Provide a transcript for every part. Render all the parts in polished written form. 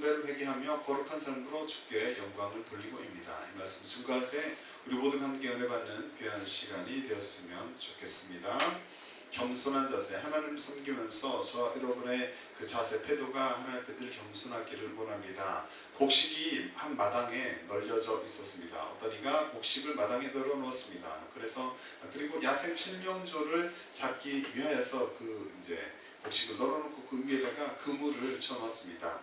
숭배를 회개하며 거룩한 삶으로 주께 영광을 돌리고입니다. 이 말씀 증거할 때 우리 모두가 함께 은혜 받는 귀한 시간이 되었으면 좋겠습니다. 겸손한 자세, 하나님을 섬기면서 저와 여러분의 그 자세, 태도가 하나님 앞에 늘 겸손하기를 원합니다. 곡식이 한 마당에 널려져 있었습니다. 어떤 이가 곡식을 마당에 널어 놓았습니다. 그리고 야생 칠면조를 잡기 위하여서 그 이제 곡식을 널어놓고 그 위에다가 그물을 쳐놨습니다.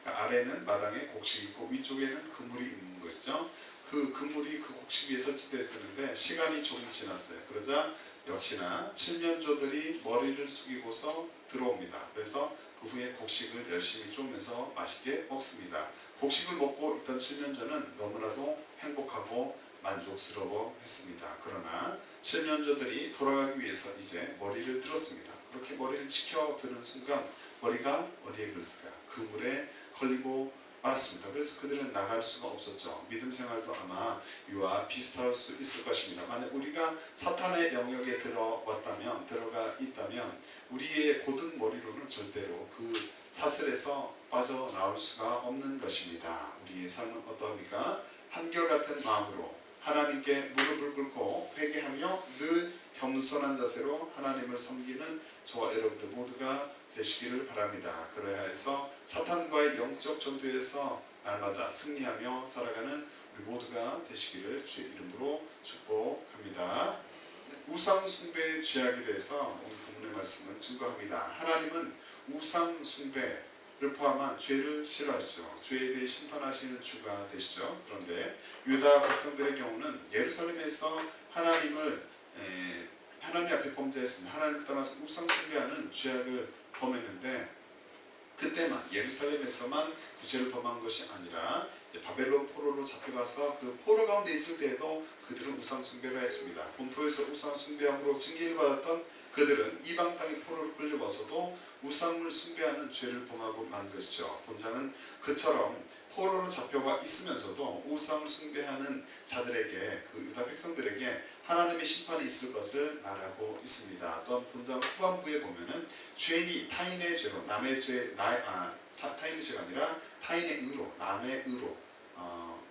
그러니까 아래는 마당에 곡식이 있고 위쪽에는 그물이 있는 것이죠. 그 그물이 그 곡식 위에 설치되어 있었는데 시간이 조금 지났어요. 그러자 역시나 칠면조들이 머리를 숙이고서 들어옵니다. 그래서 그 후에 곡식을 열심히 쪼면서 맛있게 먹습니다. 곡식을 먹고 있던 칠면조는 너무나도 행복하고 만족스러워 했습니다. 그러나 칠면조들이 돌아가기 위해서 이제 머리를 들었습니다. 그렇게 머리를 치켜드는 순간 머리가 어디에 걸렸을까? 그물에 걸리고 말았습니다. 그래서 그들은 나갈 수가 없었죠. 믿음 생활도 아마 이와 비슷할 수 있을 것입니다. 만약 우리가 사탄의 영역에 들어가 있다면 우리의 곧은 머리로는 절대로 그 사슬에서 빠져나올 수가 없는 것입니다. 우리의 삶은 어떠합니까? 한결같은 마음으로 하나님께 무릎을 꿇고 회개하며 늘 겸손한 자세로 하나님을 섬기는 저와 여러분들 모두가 되시기를 바랍니다. 그래야 해서 사탄과의 영적 전투에서 날마다 승리하며 살아가는 우리 모두가 되시기를 주의 이름으로 축복합니다. 우상 숭배의 죄악에 대해서 오늘 본문의 말씀은 증거합니다. 하나님은 우상 숭배를 포함한 죄를 싫어하시죠. 죄에 대해 심판하시는 주가 되시죠. 그런데 유다 백성들의 경우는 예루살렘에서 하나님 앞에 범죄했습니다. 하나님을 떠나서 우상 숭배하는 죄악을 범했는데 그때만 예루살렘에서만 구제를 범한 것이 아니라 바벨론 포로로 잡혀가서 그 포로 가운데 있을 때에도 그들은 우상 숭배를 했습니다. 본토에서 우상 숭배함으로 징계를 받았던 그들은 이방 땅의 포로로 끌려와서도 우상을 숭배하는 죄를 범하고 만 것이죠. 본장은 그처럼 포로로 잡혀가 있으면서도 우상을 숭배하는 자들에게, 그 유다 백성들에게 하나님의 심판이 있을 것을 말하고 있습니다. 또한 본장 후반부에 보면은 죄인이 타인의 죄로, 타인의 죄가 아니라 타인의 의로, 남의 의로,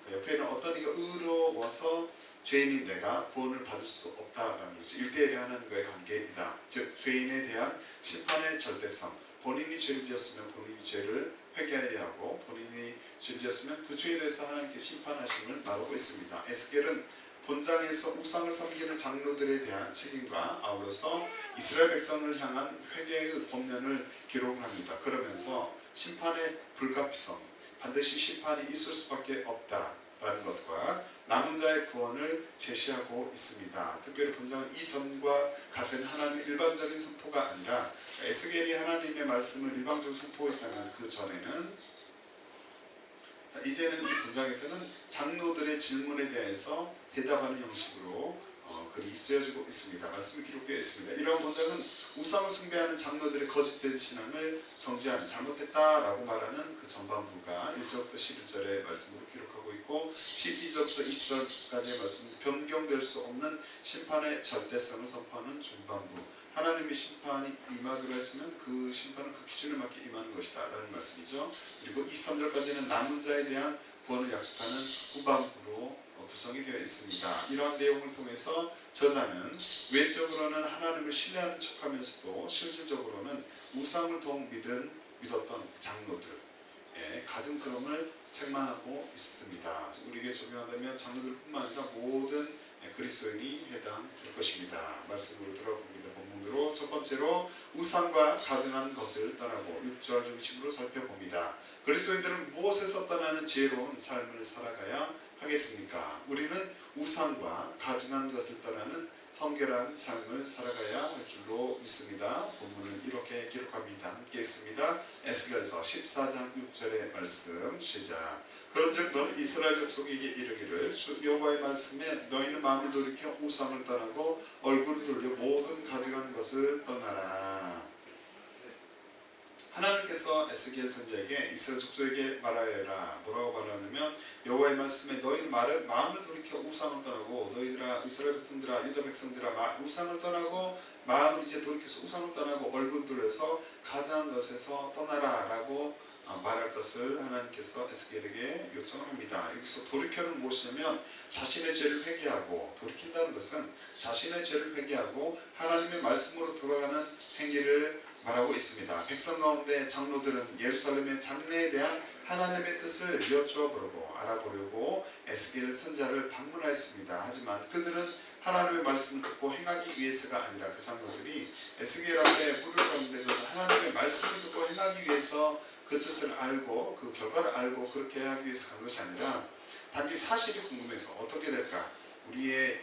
그 옆에는 어떤 이가 의로워서 죄인인 내가 구원을 받을 수 없다라는 것이 일대일에 하나님과의 관계이다. 즉 죄인에 대한 심판의 절대성, 본인이 죄를 지었으면 본인이 죄를 회개해야 하고 본인이 죄를 지었으면 그 죄에 대해서 하나님께 심판하심을 말하고 있습니다. 에스겔은 본장에서 우상을 섬기는 장로들에 대한 책임과 아울러서 이스라엘 백성을 향한 회개의 권면을 기록을 합니다. 그러면서 심판의 불가피성, 반드시 심판이 있을 수밖에 없다라는 것과 남은 자의 구원을 제시하고 있습니다. 특별히 본장은 이전과 같은 하나님의 일반적인 선포가 아니라 에스겔이 하나님의 말씀을 일방적으로 선포했다면 그 전에는 이제는 이 본장에서는 장로들의 질문에 대해서 대답하는 형식으로 글이 쓰여지고 있습니다. 말씀이 기록되어 있습니다. 이러한 본장은 우상을 숭배하는 장로들의 거짓된 신앙을 정죄하는, 잘못됐다라고 말하는 그 전반부가 1절부터 11절의 말씀으로 기록하고 있고 12절부터 20절까지의 말씀은 변경될 수 없는 심판의 절대성을 선포하는 중반부, 하나님의 심판이 임하기로 했으면 그 심판은 그 기준에 맞게 임하는 것이다 라는 말씀이죠. 그리고 23절까지는 남은 자에 대한 구원을 약속하는 후반부로 구성이 되어 있습니다. 이러한 내용을 통해서 저자는 외적으로는 하나님을 신뢰하는 척하면서도 실질적으로는 우상을 더욱 믿었던 장로들의 가증스러움을 책망하고 있습니다. 우리에게 적용한다면 장로들뿐만 아니라 모든 그리스도인이 해당될 것입니다. 말씀으로 들어봅니다. 본문으로 첫 번째로 우상과 가증한 것을 떠나고 6절 중심으로 살펴봅니다. 그리스도인들은 무엇에서 떠나는 지혜로운 삶을 살아가야 하겠습니까? 우리는 우상과 가증한 것을 떠나는 성결한 삶을 살아가야 할 줄로 믿습니다. 본문은 이렇게 기록합니다. 함께 읽습니다. 에스겔서 14장 6절의 말씀 시작. 그런즉 너는 이스라엘 족속에게 이르기를 주 여호와의 말씀에 너희는 마음을 돌이켜 우상을 떠나고 얼굴을 돌려 모든 가증한 것을 떠나라. 하나님께서 에스겔 선지자에게 이스라엘 족속에게 말하여라. 뭐라고 말하냐면 여호와의 말씀에 너희는 마음을 돌이켜 우상을 떠나고 너희들아 이스라엘 백성들아 유다 백성들아 우상을 떠나고 마음을 이제 돌이켜서 우상을 떠나고 얼굴 돌려서 가증한 것에서 떠나라 라고 말할 것을 하나님께서 에스겔에게 요청을 합니다. 여기서 돌이켜는 무엇이냐면 자신의 죄를 회개하고, 돌이킨다는 것은 자신의 죄를 회개하고 하나님의 말씀으로 돌아가는 행위를 말하고 있습니다. 백성 가운데 장로들은 예루살렘의 장래에 대한 하나님의 뜻을 여쭈어 보려고 알아보려고 에스겔 선지자를 방문하였습니다. 하지만 그들은 하나님의 말씀을 듣고 행하기 위해서가 아니라, 그 장로들이 에스겔 앞에 무릎 꿇는데 하나님의 말씀을 듣고 행하기 위해서 그 뜻을 알고 그 결과를 알고 그렇게 하기 위해서 간 것이 아니라 단지 사실이 궁금해서 어떻게 될까, 우리의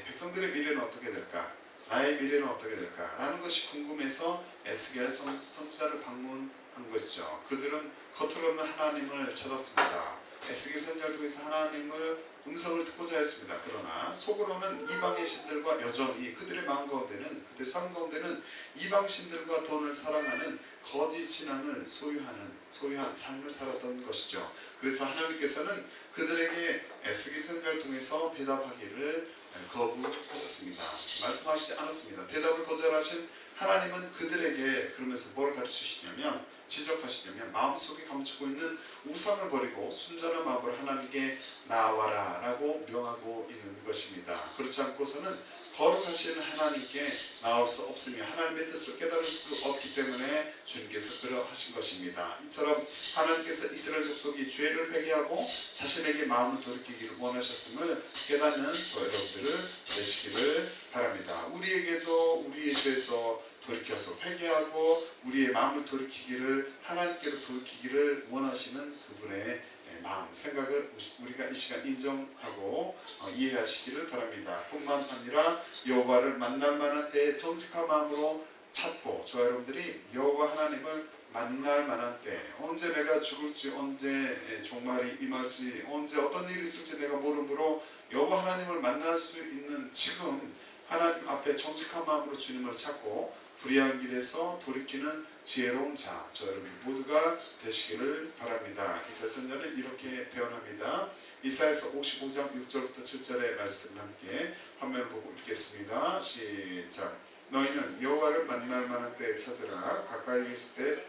백성들의 미래는 어떻게 될까, 나의 미래는 어떻게 될까 라는 것이 궁금해서 에스겔 선지자를 방문한 것이죠. 그들은 겉으로는 하나님을 찾았습니다. 에스겔 선지자를 통해서 하나님을 음성을 듣고자 했습니다. 그러나 속으로는 이방의 신들과 여전히 그들의 마음 가운데는, 그들의 삶 가운데는 이방 신들과 돈을 사랑하는 거짓 신앙을 소유한 삶을 살았던 것이죠. 그래서 하나님께서는 그들에게 에스겔 선지자를 통해서 대답하기를 거부하셨습니다. 말씀하시지 않았습니다. 대답을 거절하신 하나님은 그들에게 그러면서 뭘 가르치시냐면, 지적하시냐면 마음속에 감추고 있는 우상을 버리고 순전한 마음으로 하나님께 나와라 라고 명하고 있는 것입니다. 그렇지 않고서는 거룩하신 하나님께 나올 수 없으며 하나님의 뜻을 깨달을 수 없기 때문에 주님께서 그러하신 것입니다. 이처럼 하나님께서 이스라엘 족속이 죄를 회개하고 자신에게 마음을 돌이키기를 원하셨음을 깨닫는 저 여러분들을 되시기를 바랍니다. 우리에게도 우리의 죄에서 돌이켜서 회개하고 우리의 마음을 돌이키기를, 하나님께로 돌이키기를 원하시는 그분의 마음, 생각을 우리가 이 시간 인정하고 이해하시기를 바랍니다. 뿐만 아니라 여호와를 만날 만한 때에 정직한 마음으로 찾고, 저 여러분들이 여호와 하나님을 만날 만한 때, 언제 내가 죽을지, 언제 종말이 임할지, 언제 어떤 일이 있을지 내가 모르므로 여호와 하나님을 만날 수 있는 지금 하나님 앞에 정직한 마음으로 주님을 찾고 불의한 길에서 돌이키는 지혜로운 자, 저 여러분 모두가 되시기를 바랍니다. 이사야 선지자는 이렇게 대언합니다. 이사야서 55장 6절부터 7절의 말씀을 함께 화면을 보고 읽겠습니다. 시작. 너희는 여호와를 만날 만한 때에 찾으라. 가까이 계실 때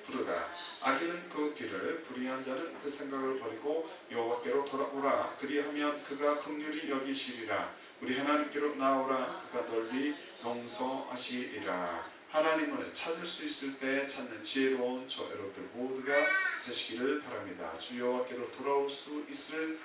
부르라. 악인은 그 길을, 불의한 자는 그 생각을 버리고 여호와께로 돌아오라. 그리하면 그가 긍휼히 여기시리라. 우리 하나님께로 나오라. 그가 널리 용서하시리라. 하나님을 찾을 수 있을 때 찾는 지혜로운 저 여러분들 모두가 되시기를 바랍니다. 주 여호와께로 돌아올 수 있을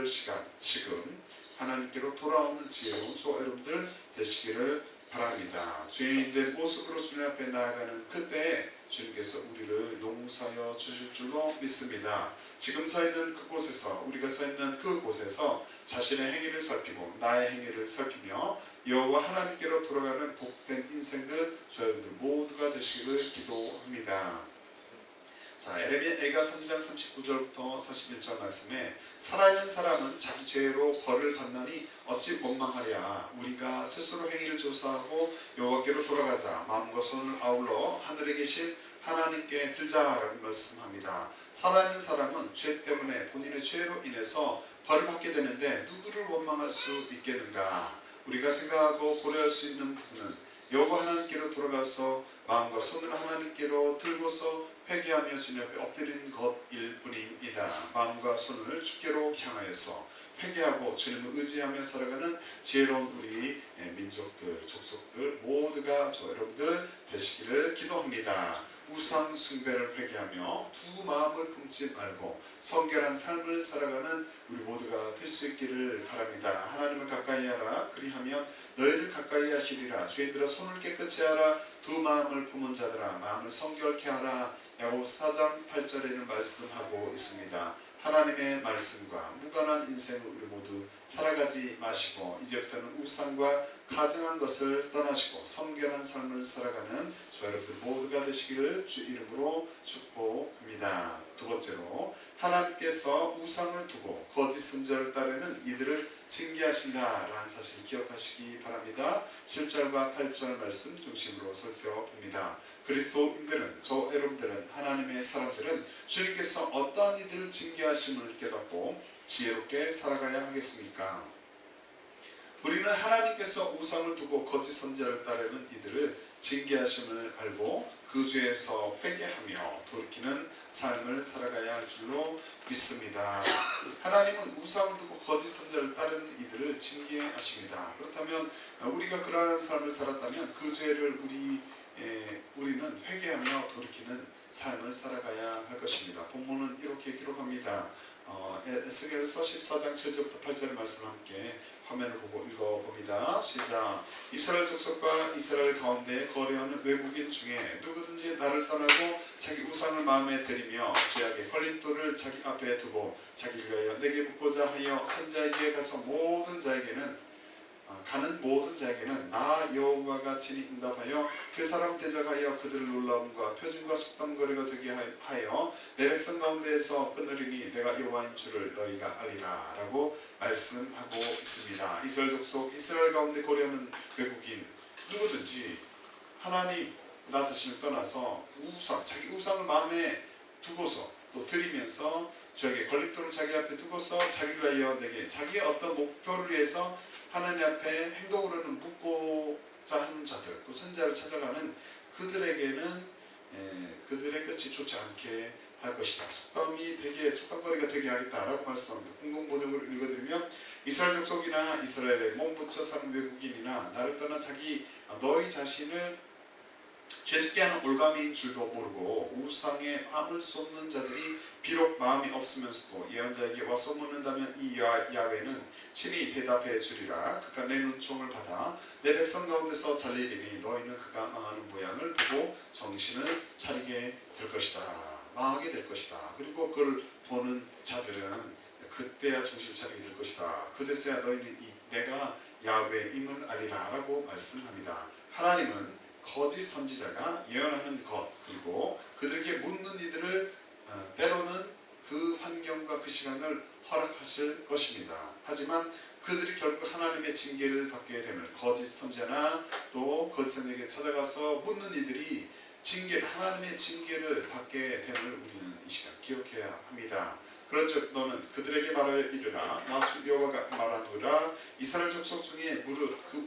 시간, 지금 하나님께로 돌아오는 지혜로운 저 여러분들 되시기를 바랍니다. 죄인된 모습으로 주님 앞에 나아가는 그때 주님께서 우리를 용서하여 주실 줄로 믿습니다. 지금 서 있는 그곳에서, 우리가 서 있는 그곳에서 자신의 행위를 살피고 나의 행위를 살피며 여호와 하나님께로 돌아가는 복된 인생들 저 여러분들 모두가 되시기를 기도합니다. 자, 에레미야 3장 39절부터 41절 말씀에 살아있는 사람은 자기 죄로 벌을 받나니 어찌 원망하랴. 우리가 스스로 행위를 조사하고 여호와께로 돌아가자. 마음과 손을 아울러 하늘에 계신 하나님께 들자라고 말씀합니다. 살아있는 사람은 죄 때문에 본인의 죄로 인해서 벌을 받게 되는데 누구를 원망할 수 있겠는가. 우리가 생각하고 고려할 수 있는 부분은 여호와 하나님께로 돌아가서 마음과 손을 하나님께로 들고서 회개하며 주님 앞에 엎드리는 것일 뿐입니다. 마음과 손을 주께로 향하여서 회개하고 주님을 의지하며 살아가는 지혜로운 우리 민족들, 족속들 모두가 저 여러분들 되시기를 기도합니다. 우상 숭배를 회개하며 두 마음을 품지 말고 성결한 삶을 살아가는 우리 모두가 될 수 있기를 바랍니다. 하나님을 가까이 하라. 그리하면 너희를 가까이 하시리라. 죄인들아 손을 깨끗이 하라. 두 마음을 품은 자들아 마음을 성결케 하라. 야고보서 4장 8절에는 말씀하고 있습니다. 하나님의 말씀과 무관한 인생을 우리 모두 살아가지 마시고 이제부터는 우상과 가증한 것을 떠나시고 성결한 삶을 살아가는 저 여러분들 모두가 되시기를 주 이름으로 축복합니다. 두 번째로, 하나님께서 우상을 두고 거짓 선지자를 따르는 이들을 징계하신다라는 사실을 기억하시기 바랍니다. 7절과 8절 말씀 중심으로 살펴봅니다. 그리스도인들은, 저 여러분들은, 하나님의 사람들은 주님께서 어떠한 이들을 징계하심을 깨닫고 지혜롭게 살아가야 하겠습니까? 우리는 하나님께서 우상을 두고 거짓 선지자를 따르는 이들을 징계하심을 알고 그 죄에서 회개하며 돌이키는 삶을 살아가야 할 줄로 믿습니다. 하나님은 우상을 두고 거짓 선자를 따르는 이들을 징계하십니다. 그렇다면 우리가 그러한 삶을 살았다면 그 죄를 우리는 회개하며 돌이키는 삶을 살아가야 할 것입니다. 본문은 이렇게 기록합니다. 에스겔서 14장 7절부터 8절의 말씀을 함께 화면을 보고 읽어봅니다. 시작. 이스라엘 족속과 이스라엘 가운데 거래하는 외국인 중에 누구든지 나를 떠나고 자기 우상을 마음에 들이며 죄악의 걸림돌을 자기 앞에 두고 자기를 위하여 내게 붙고자 하여 선자에게 가는 모든 자에게는 나 여호와가 친히 응답하여 그 사람 대적하여 그들을 놀라움과 표징과 속담거리가 되게 하여 내 백성 가운데에서 끊으리니 내가 여호와인 줄을 너희가 알리라 라고 말씀하고 있습니다. 이스라엘 족속 이스라엘 가운데 거래하는 외국인 누구든지 하나님 나 자신을 떠나서 자기 우상을 마음에 두고서 또 드리면서 죄악의 걸림돌을 자기 앞에 두고서 자기를 위하여 내게 자기의 어떤 목표를 위해서 하나님 앞에 행동으로는 묻고자 하는 자들, 또 선자를 찾아가는 그들에게는 그들의 끝이 좋지 않게 할 것이다. 속담거리가 되게 하겠다라고 말씀합니다. 공동번역으로 읽어드리면 이스라엘 족속이나 이스라엘에 몸붙여 사는 외국인이나 나를 떠나 너희 자신을 죄짓게 하는 올가미인 줄도 모르고 우상에 암을 쏟는 자들이 비록 마음이 없으면서도 예언자에게 와서 묻는다면 이 야훼는 친히 대답해 주리라. 그가 내 눈총을 받아 내 백성 가운데서 잘리리니 너희는 그가 망하는 모양을 보고 정신을 차리게 될 것이다. 망하게 될 것이다. 그리고 그걸 보는 자들은 그때야 정신을 차리게 될 것이다. 그제서야 너희는 내가 야훼임을 알리라 라고 말씀합니다. 하나님은 거짓 선지자가 예언하는 것 그리고 그들에게 묻는 이들을 때로는 그 환경과 그 시간을 허락하실 것입니다. 하지만 그들이 결국 하나님의 징계를 받게 되면 거짓 선지자나 또 거짓 선지자에게 찾아가서 묻는 이들이 하나님의 징계를 받게 됨을 우리는 이 시간 기억해야 합니다. 그런즉 너는 그들에게 말하여 이르라. 나 주 여호와가 말하노라. 이스라엘 족속 중에 무릇 그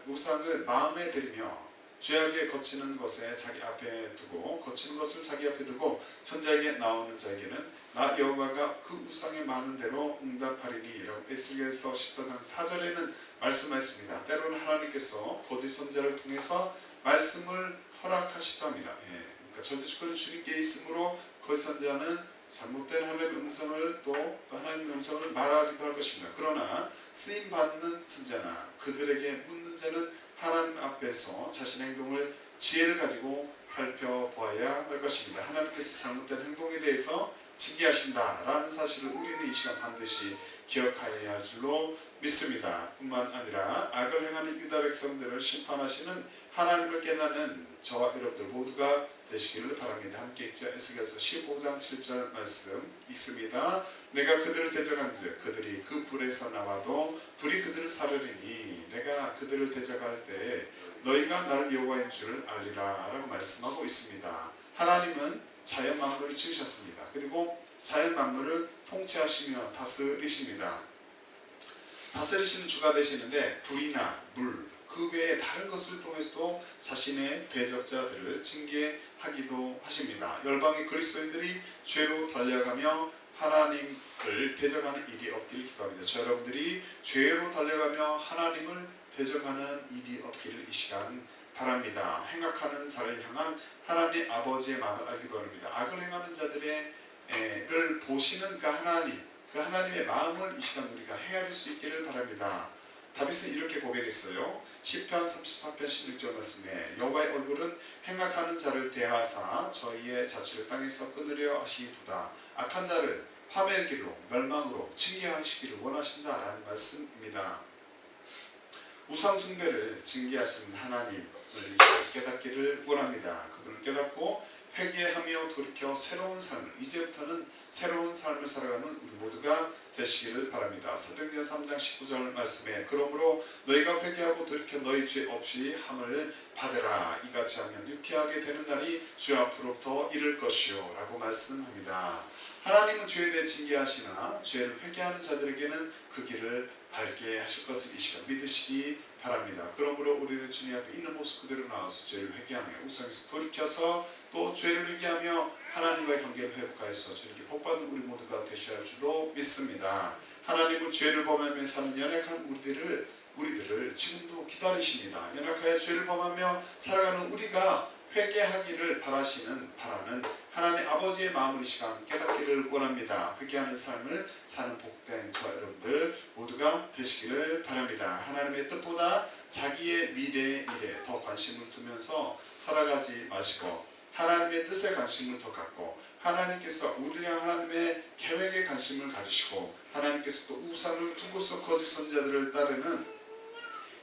우상을 마음에 들이며 죄악에 거치는 것을 자기 앞에 두고 선자에게 나오는 자에게는 나 여호와가 그 우상에 많은 대로 응답하리니 라고 에스겔서 14장 4절에는 말씀하였습니다. 때로는 하나님께서 거짓 선자를 통해서 말씀을 허락하시기도 합니다. 그러니까 절대주권이 주님께 있으므로 거짓 선자는 잘못된 하나님의 음성을 또 하나님의 음성을 말하기도 할 것입니다. 그러나 쓰임받는 선자나 그들에게 묻는 자는 하나님 앞에서 자신의 행동을 지혜를 가지고 살펴보아야 할 것입니다. 하나님께서 잘못된 행동에 대해서 징계하신다라는 사실을 우리는 이 시간 반드시 기억하여야 할 줄로 믿습니다. 뿐만 아니라 악을 행하는 유다 백성들을 심판하시는 하나님을 깨닫는 저와 여러분들 모두가 되시기를 바랍니다. 함께 읽죠. 에스겔서 15장 7절 말씀 읽습니다. 내가 그들을 대적한즉 그들이 그 불에서 나와도 불이 그들을 사르리니 내가 그들을 대적할 때에 너희가 나를 여호와인 줄을 알리라 라고 말씀하고 있습니다. 하나님은 자연 만물을 지으셨습니다. 그리고 자연 만물을 통치하시며 다스리십니다. 다스리시는 주가 되시는데 불이나 물 그 외에 다른 것을 통해서도 자신의 대적자들을 징계하기도 하십니다. 열방의 그리스도인들이 죄로 달려가며 하나님을 대적하는 일이 없기를 기도합니다. 저 여러분들이 죄로 달려가며 하나님을 대적하는 일이 없기를 이 시간 바랍니다. 행악하는 자를 향한 하나님 아버지의 마음을 알기 바랍니다. 악을 행하는 자들을 보시는 그 하나님의 마음을 이 시간 우리가 헤아릴 수 있기를 바랍니다. 다윗은 이렇게 고백했어요. 시편 34편 16절 말씀에 여호와의 얼굴은 행악하는 자를 대하사 저희의 자취를 땅에서 끊으려 하시도다. 악한 자를 파멸 길로 멸망으로 징계하시기를 원하신다라는 말씀입니다. 우상 숭배를 징계하시는 하나님을 깨닫기를 원합니다. 그분을 깨닫고 회개하며 돌이켜 이제부터는 새로운 삶을 살아가는 우리 모두가 되시기를 바랍니다. 사도행전 3장 19절 말씀에 그러므로 너희가 회개하고 돌이켜 너희 죄 없이 함을 받으라. 이같이 하면 유쾌하게 되는 날이 주 앞으로부터 이를 것이요 라고 말씀합니다. 하나님은 죄에 대해 징계하시나 죄를 회개하는 자들에게는 그 길을 밝게 하실 것을 이 시간 믿으시기 바랍니다. 그러므로 우리는 주님 앞에 있는 모습 그대로 나와서 죄를 회개하며 우상에서 돌이켜서 또 죄를 회개하며 하나님과의 관계를 회복하여서 주님께 복받는 우리 모두가 되셔야 할 줄로 믿습니다. 하나님은 죄를 범하며 사는 연약한 우리들을 지금도 기다리십니다. 연약하여 죄를 범하며 살아가는 우리가 회개하기를 바라는 하나님 아버지의 마음을 이 시간 깨닫기를 원합니다. 회개하는 삶을 사는 복된 저와 여러분들 모두가 되시기를 바랍니다. 하나님의 뜻보다 자기의 미래의 일에 더 관심을 두면서 살아가지 마시고 하나님의 뜻에 관심을 더 갖고 하나님께서 우리가 하나님의 계획에 관심을 가지시고 하나님께서 또 우상을 두고서 거짓 선지자들을 따르는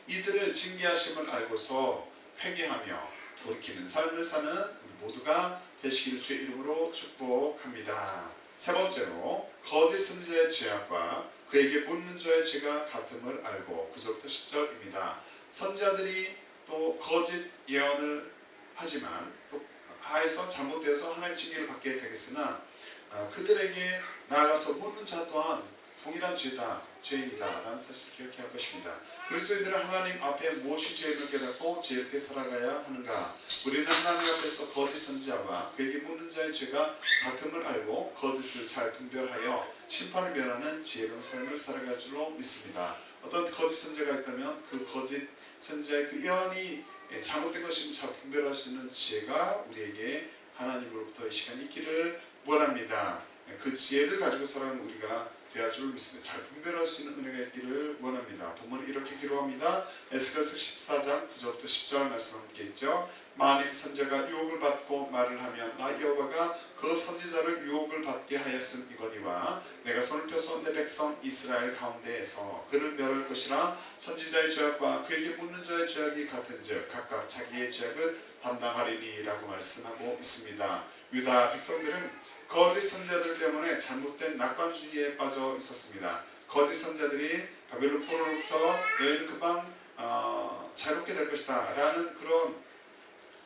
이들을 징계하심을 알고서 회개하며 돌이키는 삶을 사는 우리 모두가 되시기를 주의 이름으로 축복합니다. 세 번째로 거짓 선지자의 죄악과 그에게 묻는 자의 죄가 같음을 알고 9절부터 10절입니다. 선지자들이 또 거짓 예언을 하지만 또 하에서 잘못되어서 하나님의 징계를 받게 되겠으나 그들에게 나아가서 묻는 자 또한 동일한 죄인이다 라는 사실을 기억해야 할 것입니다. 그리스도인들은 하나님 앞에 무엇이 죄임을 깨닫고 지혜롭게 살아가야 하는가? 우리는 하나님 앞에서 거짓 선지자와 그에게 묻는 자의 죄가 같음을 알고 거짓을 잘 분별하여 심판을 면하는 지혜로운 삶을 살아갈 줄로 믿습니다. 어떤 거짓 선지자가 있다면 그 거짓 선지자의 그 예언이 잘못된 것임을 잘 분별할 수 있는 지혜가 우리에게 하나님으로부터 이 시간이 있기를 원합니다. 그 지혜를 가지고 살아가는 우리가 되어야 줄 믿습니다. 잘 분별할 수 있는 은혜가 있기를 원합니다. 본문은 이렇게 기록합니다. 에스겔서 14장 9절부터 10절 말씀 함께 있죠. 만일 선지자가 유혹을 받고 말을 하면 나 여호와가 그 선지자를 유혹을 받게 하였음이거니와 내가 손을 펴서 내 백성 이스라엘 가운데에서 그를 멸할 것이라. 선지자의 죄악과 그에게 묻는 자의 죄악이 같은즉 각각 자기의 죄악을 담당하리니 라고 말씀하고 있습니다. 유다 백성들은 거짓 선지자들 때문에 잘못된 낙관주의에 빠져 있었습니다. 거짓 선지자들이 바벨론 포로로부터 너희는 금방 자유롭게 될 것이다 라는 그런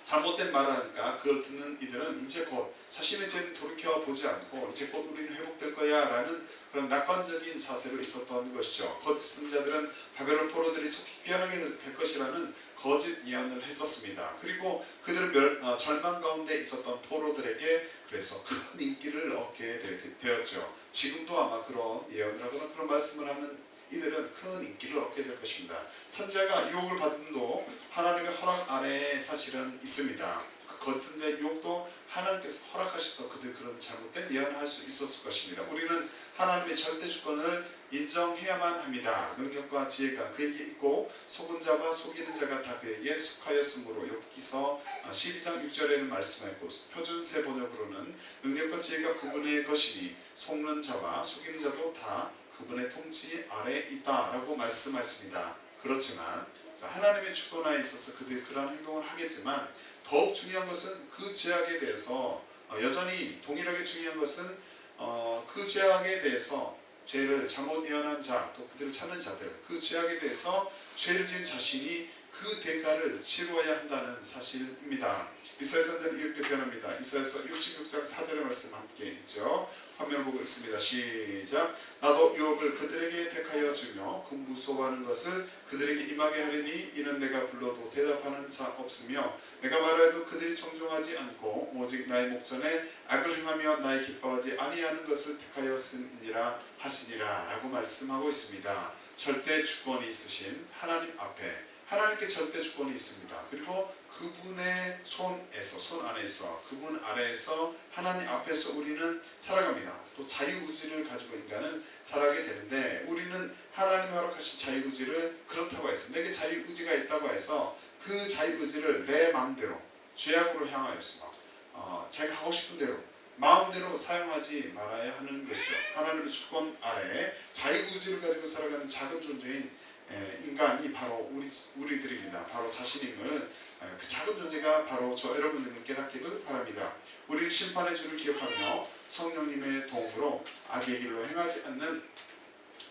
잘못된 말을 하니까 그걸 듣는 이들은 이제 곧 자신의 죄를 돌이켜보지 않고 이제 곧 우리는 회복될 거야 라는 그런 낙관적인 자세로 있었던 것이죠. 거짓 선지자들은 바벨론 포로들이 속히 귀환하게 될 것이라는 거짓 예언을 했었습니다. 그리고 그들은 절망 가운데 있었던 포로들에게 그래서 큰 인기를 얻게 되었죠. 지금도 아마 그런 예언을 하거나 그런 말씀을 하는 이들은 큰 인기를 얻게 될 것입니다. 선지자가 유혹을 받음도 하나님의 허락 아래에 사실은 있습니다. 그 거짓 선지자의 유혹도 하나님께서 허락하셔서 그들 그런 잘못된 예언을 할 수 있었을 것입니다. 우리는 하나님의 절대 주권을 인정해야만 합니다. 능력과 지혜가 그에게 있고 속은 자와 속이는 자가 다 그에게 속하였으므로 욥기서 12장 6절에는 말씀하고 표준세 번역으로는 능력과 지혜가 그분의 것이니 속는 자와 속이는 자도 다 그분의 통치 아래에 있다라고 말씀하십니다. 그렇지만 하나님의 주권하에 있어서 그들이 그런 행동을 하겠지만 더욱 중요한 것은 그 죄악에 대해서 여전히 동일하게 중요한 것은 그 죄악에 대해서 죄를 잘못 예언한 자 또 그들을 찾는 자들 그 죄악에 대해서 죄를 지은 자신이 그 대가를 치루어야 한다는 사실입니다. 이사야 선지자는 이렇게 표현합니다. 이사야서 66장 4절의 말씀 함께 있죠. 화면을 보고 있습니다. 시작. 나도 유혹을 그들에게 택하여 주며 그 무서워하는 것을 그들에게 임하게 하리니 이는 내가 불러도 대답하는 자 없으며 내가 말하여도 그들이 청종하지 않고 오직 나의 목전에 악을 행하며 나의 기뻐하지 아니하는 것을 택하였음이니라 하시니라 라고 말씀하고 있습니다. 절대 주권이 있으신 하나님 앞에 하나님께 절대 주권이 있습니다. 그리고 그분의 손 안에서 그분 아래에서 하나님 앞에서 우리는 살아갑니다. 또 자유의지를 가지고 인간은 살아가게 되는데 우리는 하나님이 허락하신 자유의지를 그렇다고 해서 내게 자유의지가 있다고 해서 그 자유의지를 내 마음대로 죄악으로 향하여서 제가 하고 싶은 대로 마음대로 사용하지 말아야 하는 것이죠. 하나님의 주권 아래 자유의지를 가지고 살아가는 작은 존재인 인간이 바로 우리들입니다. 바로 자신임을 그 작은 존재가 바로 저 여러분들을 깨닫기를 바랍니다. 우리는 심판의 주를 기억하며 성령님의 도움으로 악의 길로 행하지 않는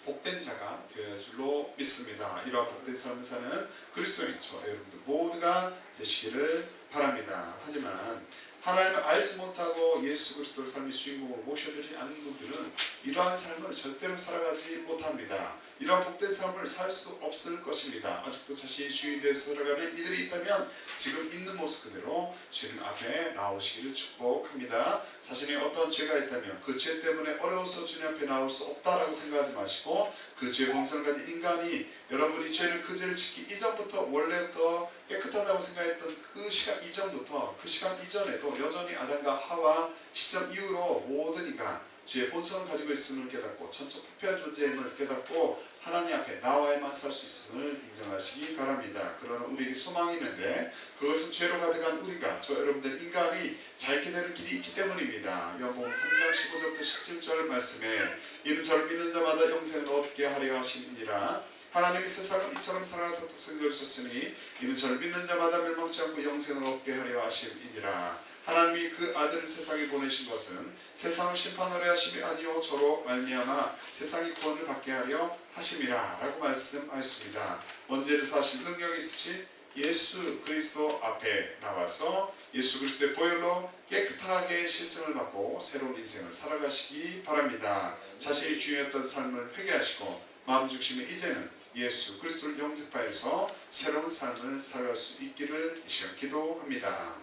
복된 자가 되어야 줄로 믿습니다. 이러한 복된 삶을 사는 그리스도인 저 여러분들 모두가 되시기를 바랍니다. 하지만 하나님을 알지 못하고 예수 그리스도를 삶의 주인공으로 모셔드리지 않는 분들은 이러한 삶을 절대로 살아가지 못합니다. 이러한 복된 삶을 살 수 없을 것입니다. 아직도 자신이 주인이 되어서 살아가는 이들이 있다면 지금 있는 모습 그대로 주님 앞에 나오시기를 축복합니다. 자신이 어떤 죄가 있다면 그 죄 때문에 어려워서 주님 앞에 나올 수 없다라고 생각하지 마시고 그 죄 본성을 가진 인간이 여러분이 죄를 그 죄를 짓기 이전부터 원래부터 깨끗하다고 생각했던 그 시간 이전부터 그 시간 이전에도 여전히 아담과 하와 시점 이후로 모든 이가 죄의 본성을 가지고 있음을 깨닫고 천적 부패한 존재임을 깨닫고 하나님 앞에 나와야만 살 수 있음을 인정하시기 바랍니다. 그러나 우리에게 소망이 있는데 그것은 죄로 가득한 우리가 저 여러분들 인간이 자유케 되는 길이 있기 때문입니다. 요한복음 3장 15절부터 17절 말씀에 이는 저를 믿는 자마다 영생을 얻게 하려 하심이니라. 하나님이 세상을 이처럼 사랑하사 독생자를 주셨으니 이는 저를 믿는 자마다 멸망치 않고 영생을 얻게 하려 하심이니라. 하나님이 그 아들을 세상에 보내신 것은 세상을 심판하려 하심이 아니요 저로 말미암아 세상이 구원을 받게 하려 하심이라 라고 말씀하였습니다. 원죄를 사실 능력이 있으신 예수 그리스도 앞에 나와서 예수 그리스도의 보혈로 깨끗하게 씻음을 받고 새로운 인생을 살아가시기 바랍니다. 자신이 주인이었던 삶을 회개하시고 마음 중심에 이제는 예수 그리스도를 영접하여서 새로운 삶을 살아갈 수 있기를 이 시간 기도합니다.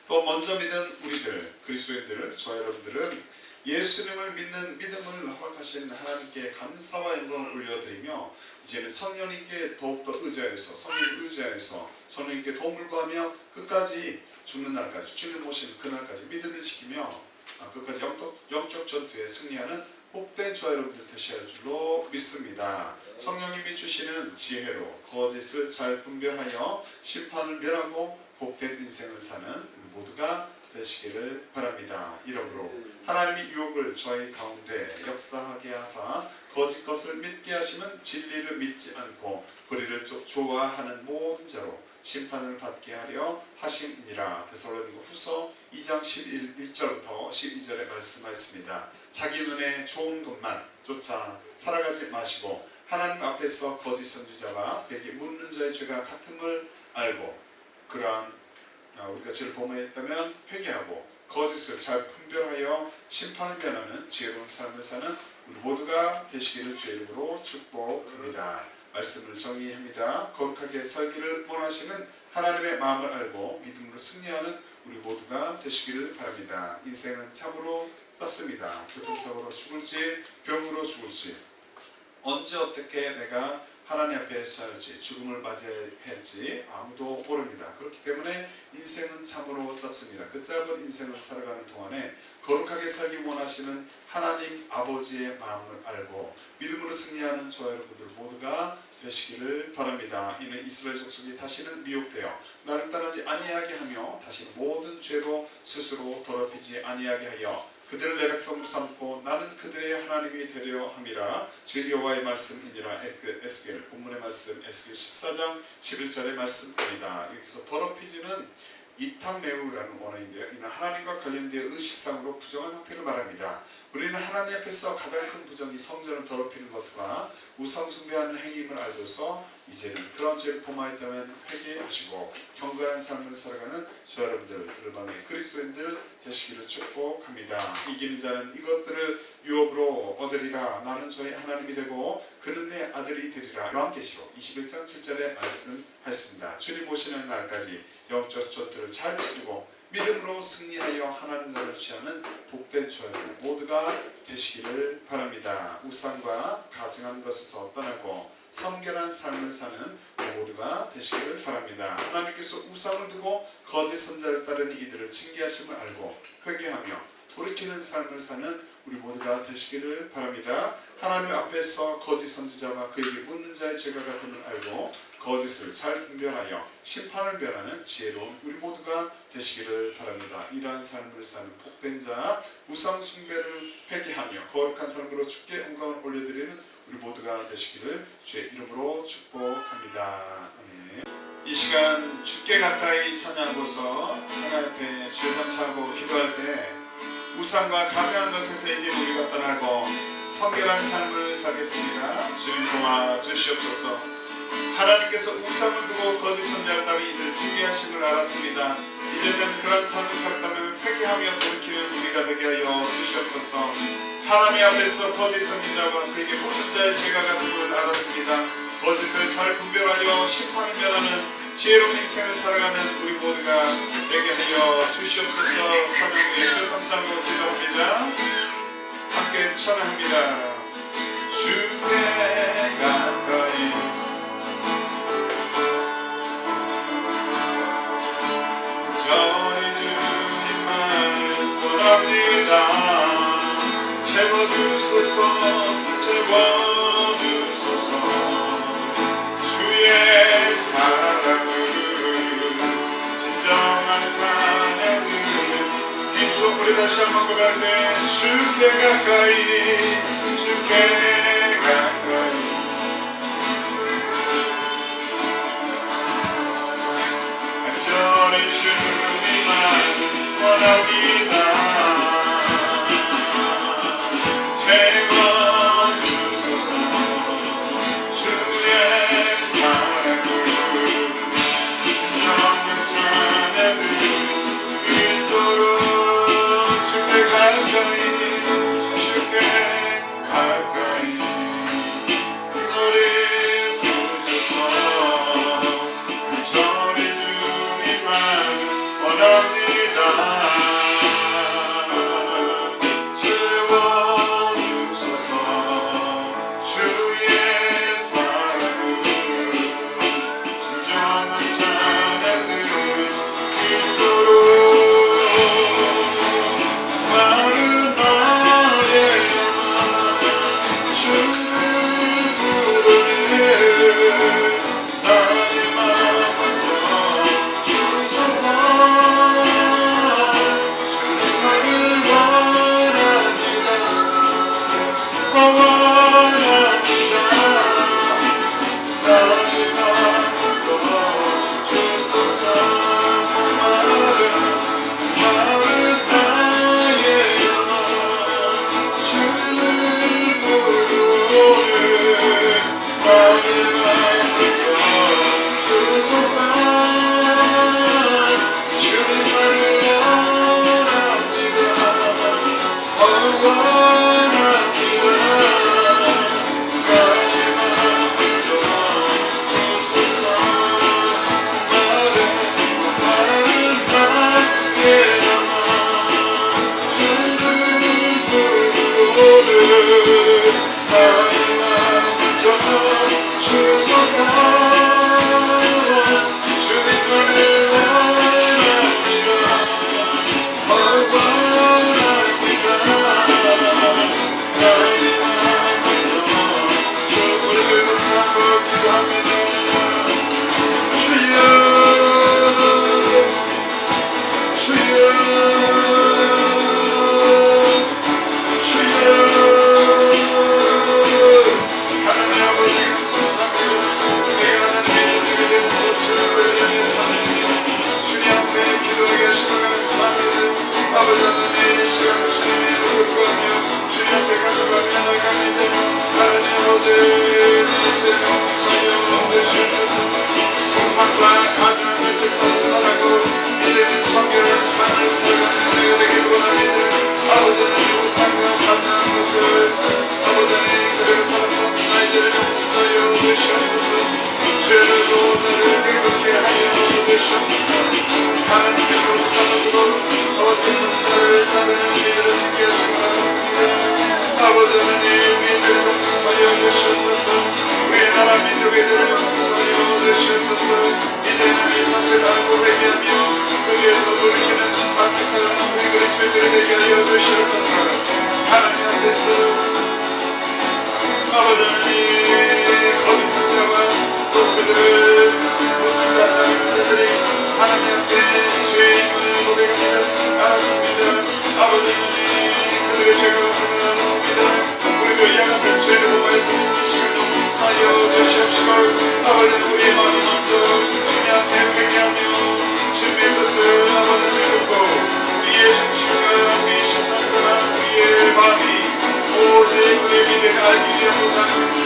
또 먼저 믿은 우리들 그리스도인들 저 여러분들은 예수님을 믿는 믿음을 허락하신 하나님께 감사와 영광을 올려드리며 이제는 성령님께 더욱더 의지하여서 성령을 의지하여서 성령님께 도움을 구하며 끝까지 죽는 날까지 주님 오시는 그날까지 믿음을 지키며 끝까지 영적 전투에 승리하는 복된 저와 여러분들 되셔야 할 줄로 믿습니다. 성령님이 주시는 지혜로 거짓을 잘 분별하여 심판을 면하고 복된 인생을 사는 모두가 되시기를 바랍니다. 이러므로 하나님이 유혹을 저희 가운데 역사하게 하사 거짓 것을 믿게 하시면 진리를 믿지 않고 불의를 좋아하는 모든 자로 심판을 받게 하려 하심이니라. 데살로니가 후서 2장 1절부터 12절에 말씀하였습니다. 자기 눈에 좋은 것만 쫓아 살아가지 마시고 하나님 앞에서 거짓 선지자와 그에게 묻는 자의 죄가 같음을 알고 그러한 우리가 죄를 범했다면 회개하고 거짓을 잘 분별하여 심판을 면하는 지혜로운 삶을 사는 우리 모두가 되시기를 주의 이름으로 축복합니다. 말씀을 정리합니다. 거룩하게 살기를 원하시는 하나님의 마음을 알고 믿음으로 승리하는 우리 모두가 되시기를 바랍니다. 인생은 참으로 쌉습니다. 교통사고로 죽을지 병으로 죽을지 언제 어떻게 내가 하나님 앞에 살지 죽음을 맞이해야 할지 아무도 모릅니다. 그렇기 때문에 인생은 참으로 짧습니다. 그 짧은 인생을 살아가는 동안에 거룩하게 살기 원하시는 하나님 아버지의 마음을 알고 믿음으로 승리하는 저와 여러분들 모두가 되시기를 바랍니다. 이는 이스라엘 족속이 다시는 미혹되어 나를 떠나지 아니하게 하며 다시 모든 죄로 스스로 더럽히지 아니하게 하여 그들을 내 백성으로 삼고 나는 그들의 하나님이 되려 함이라. 주 여호와의 말씀이니라. 에스겔 본문의 말씀 에스겔 14장 11절의 말씀입니다. 여기서 더럽히지는 이탕매우라는 원어인데요. 이는 하나님과 관련되어 의식상으로 부정한 상태를 말합니다. 우리는 하나님 앞에서 가장 큰 부정이 성전을 더럽히는 것과 우상 숭배하는 행위임을 알고서 이제는 그런 죄를 범하였다면 회개하시고 경건한 삶을 살아가는 저 여러분들 일반의 그리스도인들 되시기를 축복합니다. 이기는 자는 이것들을 유업으로 얻으리라. 나는 저희 하나님이 되고 그는 내 아들이 되리라. 요한계시록 21장 7절에 말씀하였습니다. 주님 오시는 날까지 영적 전투를 잘 치르고 믿음으로 승리하여 하나님 나라를 취하는 복된 저희들 모두가 되시기를 바랍니다. 우상과 가증한 것에서 떠나고 성결한 삶을 사는 모두가 되시기를 바랍니다. 하나님께서 우상을 두고 거짓 선자를 따르는 이들을 징계하심을 알고 회개하며 돌이키는 삶을 사는 우리 모두가 되시기를 바랍니다. 하나님 앞에서 거짓 선지자와 그에게 묻는 자의 죄가 같음을 알고 거짓을 잘 분별하여 심판을 면하는 지혜로운 우리 모두가 되시기를 바랍니다. 이러한 삶을 사는 복된 자, 우상 숭배를 회개하며 거룩한 삶으로 주께 영광을 올려드리는 우리 모두가 되시기를 주의 이름으로 축복합니다. 아멘. 이 시간 주께 가까이 찬양하고서 하나님 앞에 주의 성취하고 기도할 때 우상과 가증한 것에서 이제 우리가 떠나고 성결한 삶을 살겠습니다. 주님 도와주시옵소서. 하나님께서 우상을 두고 거짓 선지자를 따르는 이들을 징계하심을 알았습니다. 이제는 그런 삶을 살다면 회개하며 돌이키는 우리가 되게 하여 주시옵소서. 하나님 앞에서 거짓 선지자와 그에게 모든 자의 죄가 같음을 알았습니다. 거짓을 잘 분별하여 심판을 면하는 지혜로운 인생을 살아가는 우리 모두가 되게 하여 주시옵소서. 찬양 예수 삼삼으로 기도합니다. 함께 찬양합니다. 주께 가까이 저희 주님만 원합니다. 채워주소서 채워주소서. 주의 사랑을 진정한 사랑을 믿고 우리 다시 한번 고백해. 주께 가까이 주께 가까이 간절히 주님만 원합니다. 채워주소서 주의 사랑을 정말 찬양을 믿도록 주께 가까이 주께 가까이 우리 부르소서. 간절히 주님만 원합니다.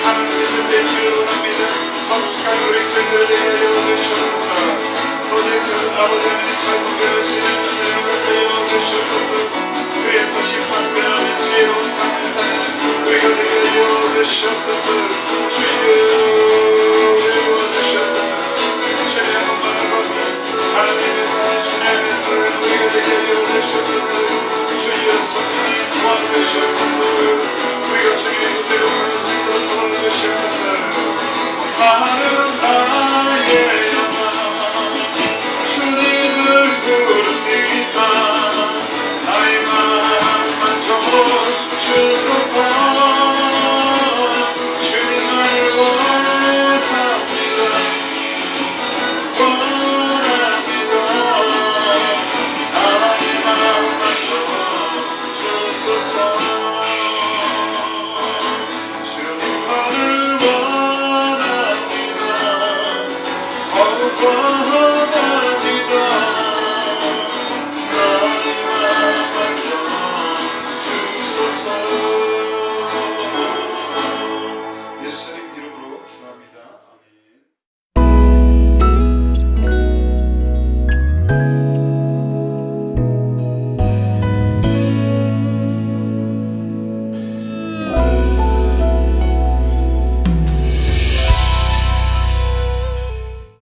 하나님의 뜻에 기울어갑니다. 성숙한 우리 성도들에게 알려주셔서 예수 아버지 하나님 잘못되어 주시는 은혜를 얻으시옵소서. 그래서 심판하는 지혜로운 삶을 사는 우리가 되게 얻으시옵소서. 주여 얻으시옵소서. 최대한 만나고 하나님의 사 주님의 사랑 우리가 되게 얻으시옵소서. 주여 성령님 도와주시옵소서. 우리가 주님의 뜻대로 사는 수 있도록 도와주시옵소서. 하는 나의 영광 주님을 부릅니다. 나의 마음 만족